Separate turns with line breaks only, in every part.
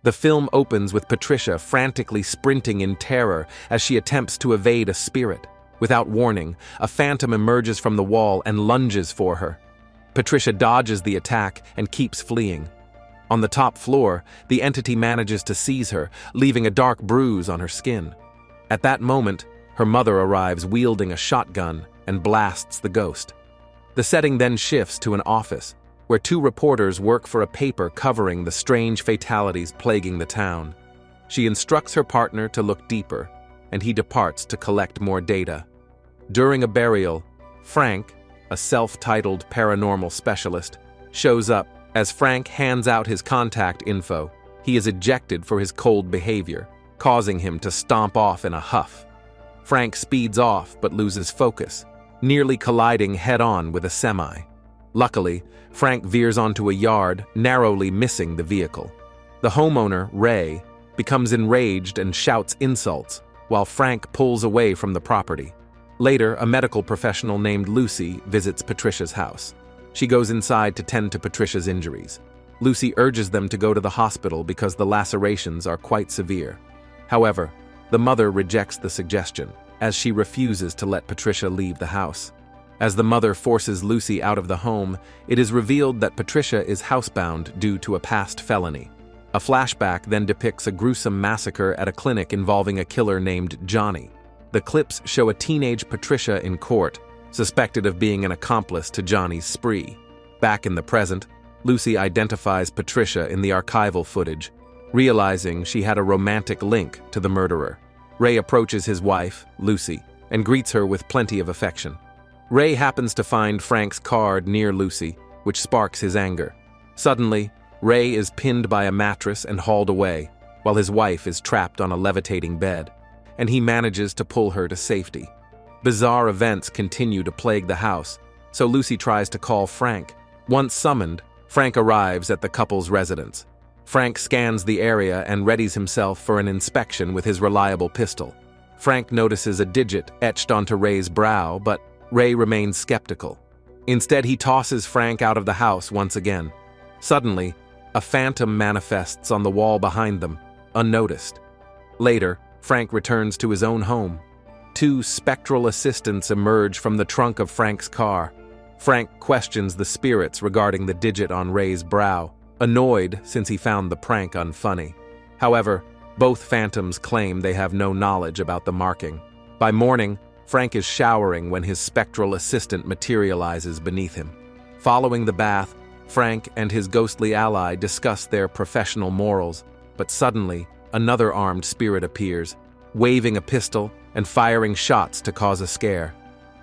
The film opens with Patricia frantically sprinting in terror as she attempts to evade a spirit. Without warning, a phantom emerges from the wall and lunges for her. Patricia dodges the attack and keeps fleeing. On the top floor, the entity manages to seize her, leaving a dark bruise on her skin. At that moment, her mother arrives wielding a shotgun and blasts the ghost. The setting then shifts to an office, where two reporters work for a paper covering the strange fatalities plaguing the town. She instructs her partner to look deeper, and he departs to collect more data. During a burial, Frank, a self-titled paranormal specialist, shows up. As Frank hands out his contact info, he is ejected for his cold behavior, causing him to stomp off in a huff. Frank speeds off but loses focus, nearly colliding head-on with a semi. Luckily, Frank veers onto a yard, narrowly missing the vehicle. The homeowner, Ray, becomes enraged and shouts insults, while Frank pulls away from the property. Later, a medical professional named Lucy visits Patricia's house. She goes inside to tend to Patricia's injuries. Lucy urges them to go to the hospital because the lacerations are quite severe. However, the mother rejects the suggestion, as she refuses to let Patricia leave the house. As the mother forces Lucy out of the home, it is revealed that Patricia is housebound due to a past felony. A flashback then depicts a gruesome massacre at a clinic involving a killer named Johnny. The clips show a teenage Patricia in court, suspected of being an accomplice to Johnny's spree. Back in the present, Lucy identifies Patricia in the archival footage, realizing she had a romantic link to the murderer. Ray approaches his wife, Lucy, and greets her with plenty of affection. Ray happens to find Frank's card near Lucy, which sparks his anger. Suddenly, Ray is pinned by a mattress and hauled away, while his wife is trapped on a levitating bed, and he manages to pull her to safety. Bizarre events continue to plague the house, so Lucy tries to call Frank. Once summoned, Frank arrives at the couple's residence. Frank scans the area and readies himself for an inspection with his reliable pistol. Frank notices a digit etched onto Ray's brow, but Ray remains skeptical. Instead, he tosses Frank out of the house once again. Suddenly, a phantom manifests on the wall behind them, unnoticed. Later, Frank returns to his own home. Two spectral assistants emerge from the trunk of Frank's car. Frank questions the spirits regarding the digit on Ray's brow, annoyed since he found the prank unfunny. However, both phantoms claim they have no knowledge about the marking. By morning, Frank is showering when his spectral assistant materializes beneath him. Following the bath, Frank and his ghostly ally discuss their professional morals, but suddenly, another armed spirit appears, waving a pistol and firing shots to cause a scare.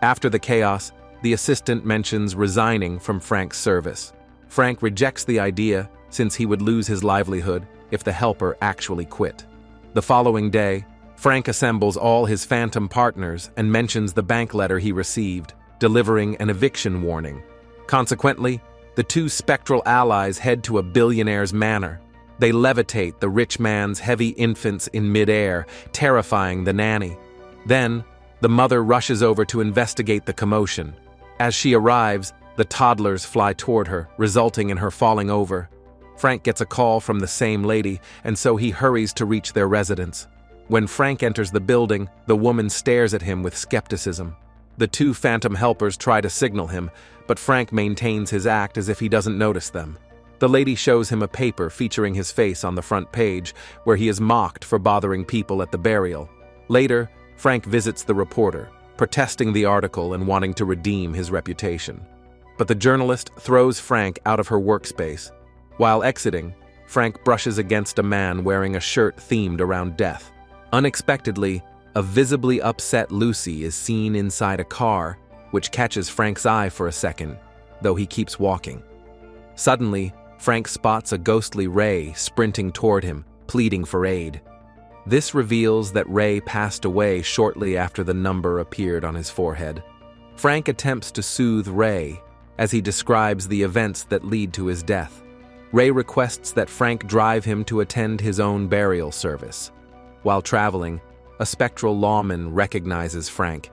After the chaos, the assistant mentions resigning from Frank's service. Frank rejects the idea since he would lose his livelihood if the helper actually quit. The following day, Frank assembles all his phantom partners and mentions the bank letter he received, delivering an eviction warning. Consequently, the two spectral allies head to a billionaire's manor. They levitate the rich man's heavy infants in midair, terrifying the nanny. Then, the mother rushes over to investigate the commotion. As she arrives, the toddlers fly toward her, resulting in her falling over. Frank gets a call from the same lady, and so he hurries to reach their residence. When Frank enters the building, the woman stares at him with skepticism. The two phantom helpers try to signal him, but Frank maintains his act as if he doesn't notice them. The lady shows him a paper featuring his face on the front page, where he is mocked for bothering people at the burial. Later, Frank visits the reporter, protesting the article and wanting to redeem his reputation. But the journalist throws Frank out of her workspace. While exiting, Frank brushes against a man wearing a shirt themed around death. Unexpectedly, a visibly upset Lucy is seen inside a car, which catches Frank's eye for a second, though he keeps walking. Suddenly, Frank spots a ghostly Ray sprinting toward him, pleading for aid. This reveals that Ray passed away shortly after the number appeared on his forehead. Frank attempts to soothe Ray as he describes the events that lead to his death. Ray requests that Frank drive him to attend his own burial service. While traveling, a spectral lawman recognizes Frank.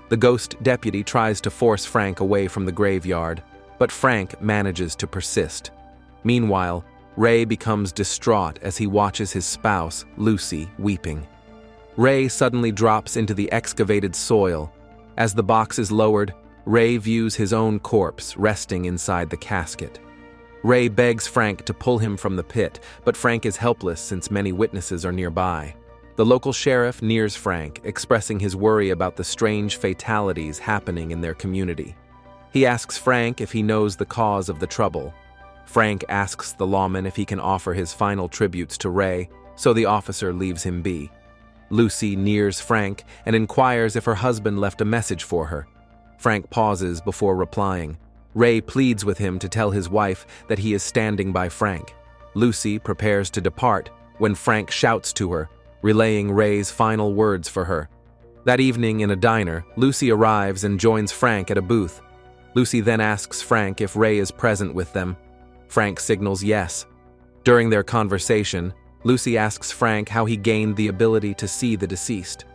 The ghost deputy tries to force Frank away from the graveyard, but Frank manages to persist. Meanwhile, Ray becomes distraught as he watches his spouse, Lucy, weeping. Ray suddenly drops into the excavated soil. As the box is lowered, Ray views his own corpse resting inside the casket. Ray begs Frank to pull him from the pit, but Frank is helpless since many witnesses are nearby. The local sheriff nears Frank, expressing his worry about the strange fatalities happening in their community. He asks Frank if he knows the cause of the trouble. Frank asks the lawman if he can offer his final tributes to Ray, so the officer leaves him be. Lucy nears Frank and inquires if her husband left a message for her. Frank pauses before replying. Ray pleads with him to tell his wife that he is standing by Frank. Lucy prepares to depart when Frank shouts to her, relaying Ray's final words for her. That evening in a diner, Lucy arrives and joins Frank at a booth. Lucy then asks Frank if Ray is present with them. Frank signals yes. During their conversation, Lucy asks Frank how he gained the ability to see the deceased.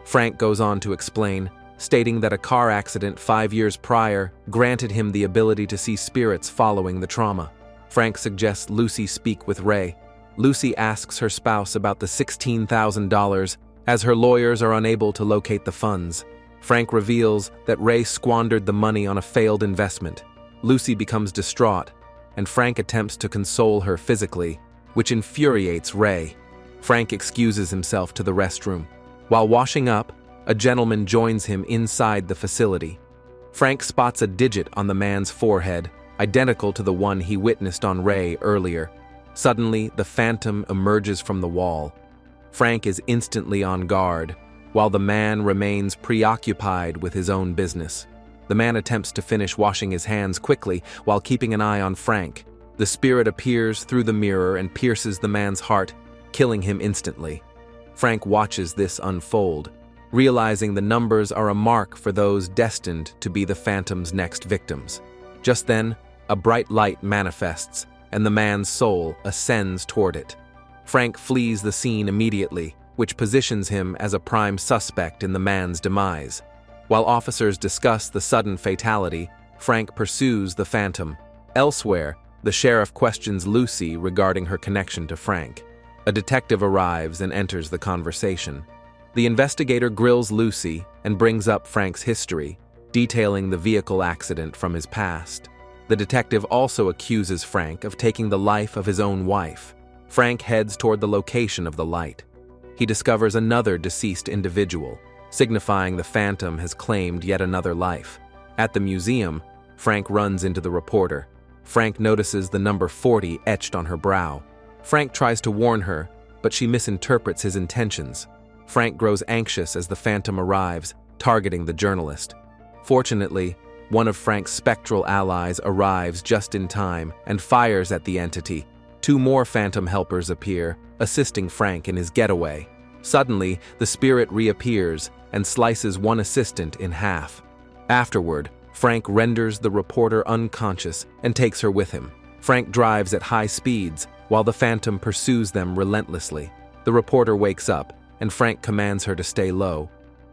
Frank goes on to explain, stating that a car accident 5 years prior granted him the ability to see spirits following the trauma. Frank suggests Lucy speak with Ray. Lucy asks her spouse about the $16,000 as her lawyers are unable to locate the funds. Frank reveals that Ray squandered the money on a failed investment. Lucy becomes distraught, and Frank attempts to console her physically, which infuriates Ray. Frank excuses himself to the restroom. While washing up, a gentleman joins him inside the facility. Frank spots a digit on the man's forehead, identical to the one he witnessed on Ray earlier. Suddenly, the phantom emerges from the wall. Frank is instantly on guard, while the man remains preoccupied with his own business. The man attempts to finish washing his hands quickly while keeping an eye on Frank. The spirit appears through the mirror and pierces the man's heart, killing him instantly. Frank watches this unfold, realizing the numbers are a mark for those destined to be the phantom's next victims. Just then, a bright light manifests, and the man's soul ascends toward it. Frank flees the scene immediately, which positions him as a prime suspect in the man's demise. While officers discuss the sudden fatality, Frank pursues the phantom. Elsewhere, the sheriff questions Lucy regarding her connection to Frank. A detective arrives and enters the conversation. The investigator grills Lucy and brings up Frank's history, detailing the vehicle accident from his past. The detective also accuses Frank of taking the life of his own wife. Frank heads toward the location of the light. He discovers another deceased individual, signifying the phantom has claimed yet another life. At the museum, Frank runs into the reporter. Frank notices the number 40 etched on her brow. Frank tries to warn her, but she misinterprets his intentions. Frank grows anxious as the phantom arrives, targeting the journalist. Fortunately, one of Frank's spectral allies arrives just in time and fires at the entity. 2 more phantom helpers appear, assisting Frank in his getaway. Suddenly, the spirit reappears and slices one assistant in half. Afterward, Frank renders the reporter unconscious and takes her with him. Frank drives at high speeds while the phantom pursues them relentlessly. The reporter wakes up, and Frank commands her to stay low.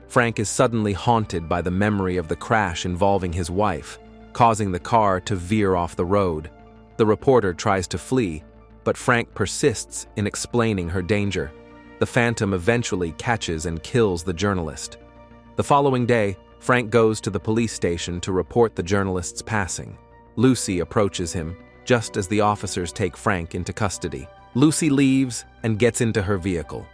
Frank is suddenly haunted by the memory of the crash involving his wife, causing the car to veer off the road. The reporter tries to flee, but Frank persists in explaining her danger. The phantom eventually catches and kills the journalist. The following day, Frank goes to the police station to report the journalist's passing. Lucy approaches him, just as the officers take Frank into custody. Lucy leaves and gets into her vehicle.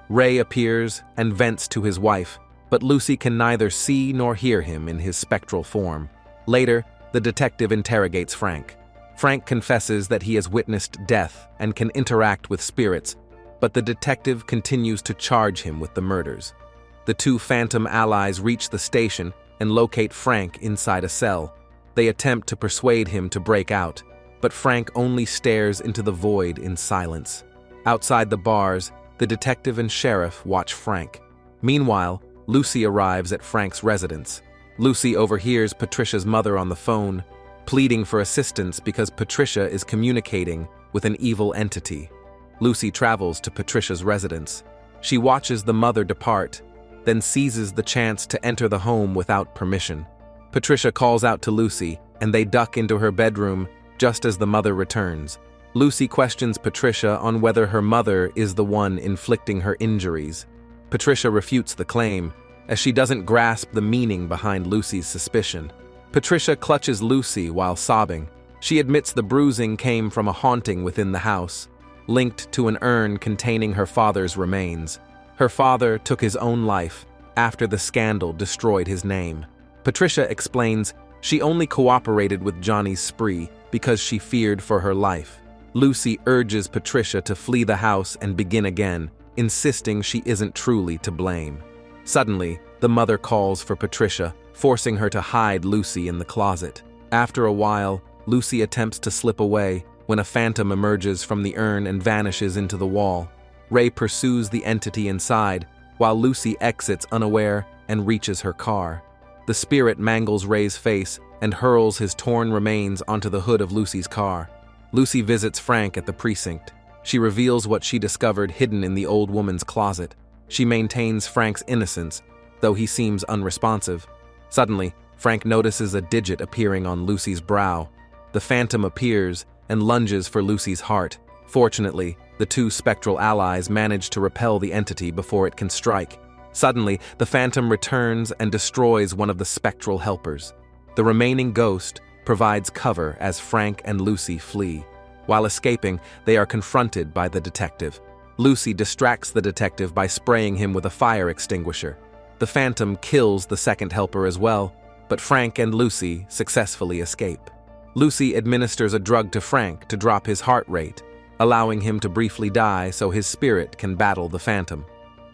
Ray appears and vents to his wife, but Lucy can neither see nor hear him in his spectral form. Later, the detective interrogates Frank. Frank confesses that he has witnessed death and can interact with spirits, but the detective continues to charge him with the murders. The 2 phantom allies reach the station and locate Frank inside a cell. They attempt to persuade him to break out, but Frank only stares into the void in silence. Outside the bars, the detective and sheriff watch Frank. Meanwhile, Lucy arrives at Frank's residence. Lucy overhears Patricia's mother on the phone, pleading for assistance because Patricia is communicating with an evil entity. Lucy travels to Patricia's residence. She watches the mother depart, then seizes the chance to enter the home without permission. Patricia calls out to Lucy, and they duck into her bedroom just as the mother returns. Lucy questions Patricia on whether her mother is the one inflicting her injuries. Patricia refutes the claim, as she doesn't grasp the meaning behind Lucy's suspicion. Patricia clutches Lucy while sobbing. She admits the bruising came from a haunting within the house, linked to an urn containing her father's remains. Her father took his own life after the scandal destroyed his name. Patricia explains she only cooperated with Johnny's spree because she feared for her life. Lucy urges Patricia to flee the house and begin again, insisting she isn't truly to blame. Suddenly, the mother calls for Patricia, forcing her to hide Lucy in the closet. After a while, Lucy attempts to slip away when a phantom emerges from the urn and vanishes into the wall. Ray pursues the entity inside, while Lucy exits unaware and reaches her car. The spirit mangles Ray's face and hurls his torn remains onto the hood of Lucy's car. Lucy visits Frank at the precinct. She reveals what she discovered hidden in the old woman's closet. She maintains Frank's innocence, though he seems unresponsive. Suddenly, Frank notices a digit appearing on Lucy's brow. The phantom appears and lunges for Lucy's heart. Fortunately, the two spectral allies manage to repel the entity before it can strike. Suddenly, the phantom returns and destroys one of the spectral helpers. The remaining ghost provides cover as Frank and Lucy flee. While escaping, they are confronted by the detective. Lucy distracts the detective by spraying him with a fire extinguisher. The phantom kills the second helper as well, but Frank and Lucy successfully escape. Lucy administers a drug to Frank to drop his heart rate, allowing him to briefly die so his spirit can battle the phantom.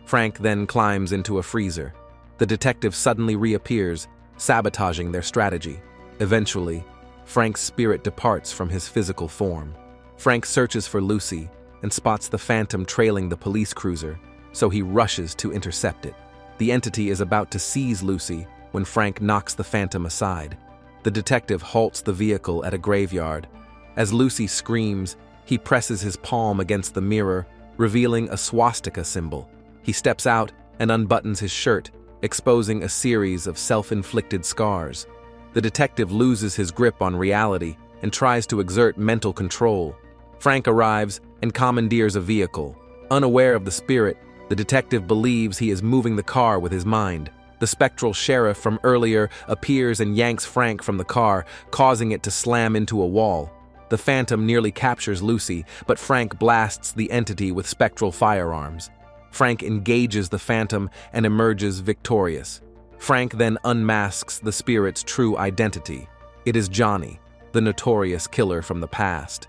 Frank then climbs into a freezer. The detective suddenly reappears, sabotaging their strategy. Eventually, Frank's spirit departs from his physical form. Frank searches for Lucy and spots the phantom trailing the police cruiser, so he rushes to intercept it. The entity is about to seize Lucy when Frank knocks the phantom aside. The detective halts the vehicle at a graveyard. As Lucy screams, he presses his palm against the mirror, revealing a swastika symbol. He steps out and unbuttons his shirt, exposing a series of self-inflicted scars. The detective loses his grip on reality and tries to exert mental control. Frank arrives and commandeers a vehicle. Unaware of the spirit, the detective believes he is moving the car with his mind. The spectral sheriff from earlier appears and yanks Frank from the car, causing it to slam into a wall. The phantom nearly captures Lucy, but Frank blasts the entity with spectral firearms. Frank engages the phantom and emerges victorious. Frank then unmasks the spirit's true identity. It is Johnny, the notorious killer from the past.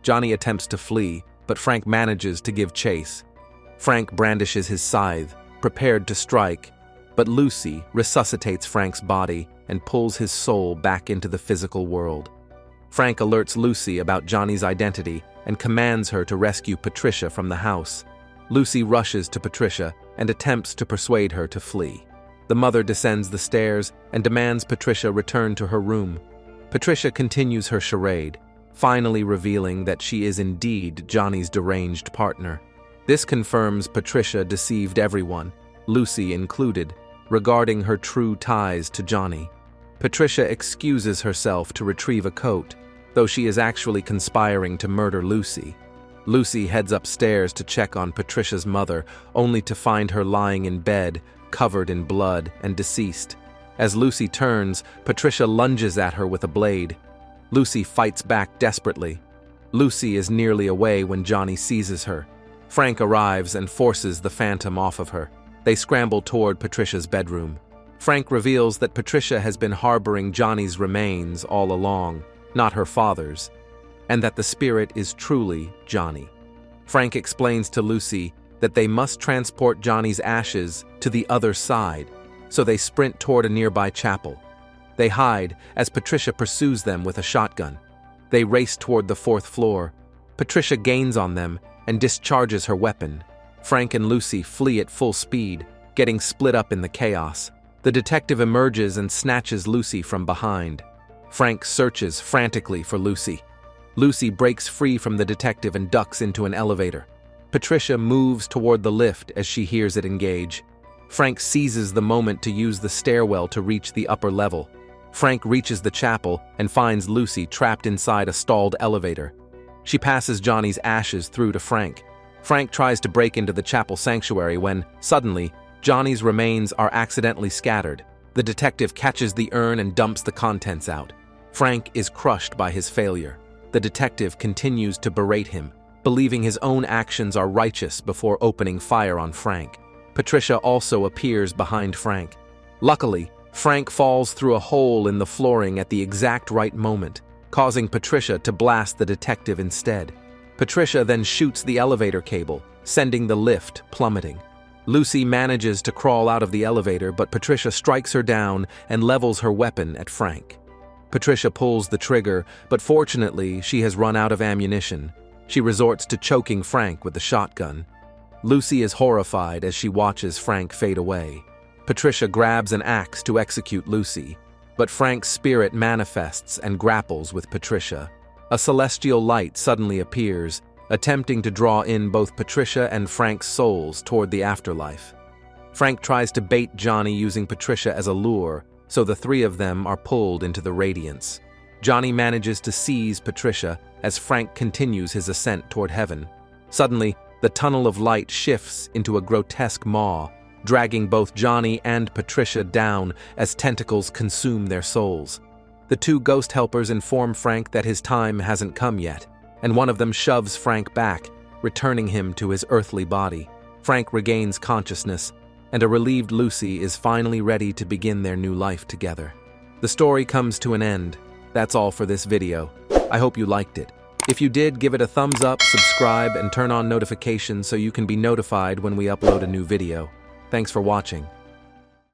Johnny attempts to flee, but Frank manages to give chase. Frank brandishes his scythe, prepared to strike, but Lucy resuscitates Frank's body and pulls his soul back into the physical world. Frank alerts Lucy about Johnny's identity and commands her to rescue Patricia from the house. Lucy rushes to Patricia and attempts to persuade her to flee. The mother descends the stairs and demands Patricia return to her room. Patricia continues her charade, finally revealing that she is indeed Johnny's deranged partner. This confirms Patricia deceived everyone, Lucy included, regarding her true ties to Johnny. Patricia excuses herself to retrieve a coat, though she is actually conspiring to murder Lucy. Lucy heads upstairs to check on Patricia's mother, only to find her lying in bed, covered in blood and deceased. As Lucy turns, Patricia lunges at her with a blade. Lucy fights back desperately. Lucy is nearly away when Johnny seizes her. Frank arrives and forces the phantom off of her. They scramble toward Patricia's bedroom. Frank reveals that Patricia has been harboring Johnny's remains all along, not her father's, and that the spirit is truly Johnny. Frank explains to Lucy that they must transport Johnny's ashes to the other side, so they sprint toward a nearby chapel. They hide as Patricia pursues them with a shotgun. They race toward the fourth floor. Patricia gains on them and discharges her weapon. Frank and Lucy flee at full speed, getting split up in the chaos. The detective emerges and snatches Lucy from behind. Frank searches frantically for Lucy. Lucy breaks free from the detective and ducks into an elevator. Patricia moves toward the lift as she hears it engage. Frank seizes the moment to use the stairwell to reach the upper level. Frank reaches the chapel and finds Lucy trapped inside a stalled elevator. She passes Johnny's ashes through to Frank. Frank tries to break into the chapel sanctuary when, suddenly, Johnny's remains are accidentally scattered. The detective catches the urn and dumps the contents out. Frank is crushed by his failure. The detective continues to berate him, believing his own actions are righteous before opening fire on Frank. Patricia also appears behind Frank. Luckily, Frank falls through a hole in the flooring at the exact right moment, causing Patricia to blast the detective instead. Patricia then shoots the elevator cable, sending the lift plummeting. Lucy manages to crawl out of the elevator, but Patricia strikes her down and levels her weapon at Frank. Patricia pulls the trigger, but fortunately, she has run out of ammunition. She resorts to choking Frank with the shotgun. Lucy is horrified as she watches Frank fade away. Patricia grabs an axe to execute Lucy, but Frank's spirit manifests and grapples with Patricia. A celestial light suddenly appears, attempting to draw in both Patricia and Frank's souls toward the afterlife. Frank tries to bait Johnny using Patricia as a lure, so the three of them are pulled into the radiance. Johnny manages to seize Patricia as Frank continues his ascent toward heaven. Suddenly, the tunnel of light shifts into a grotesque maw, dragging both Johnny and Patricia down as tentacles consume their souls. The two ghost helpers inform Frank that his time hasn't come yet, and one of them shoves Frank back, returning him to his earthly body. Frank regains consciousness, and a relieved Lucy is finally ready to begin their new life together. The story comes to an end. That's all for this video. I hope you liked it. If you did, give it a thumbs up, subscribe, and turn on notifications so you can be notified when we upload a new video. Thanks for watching.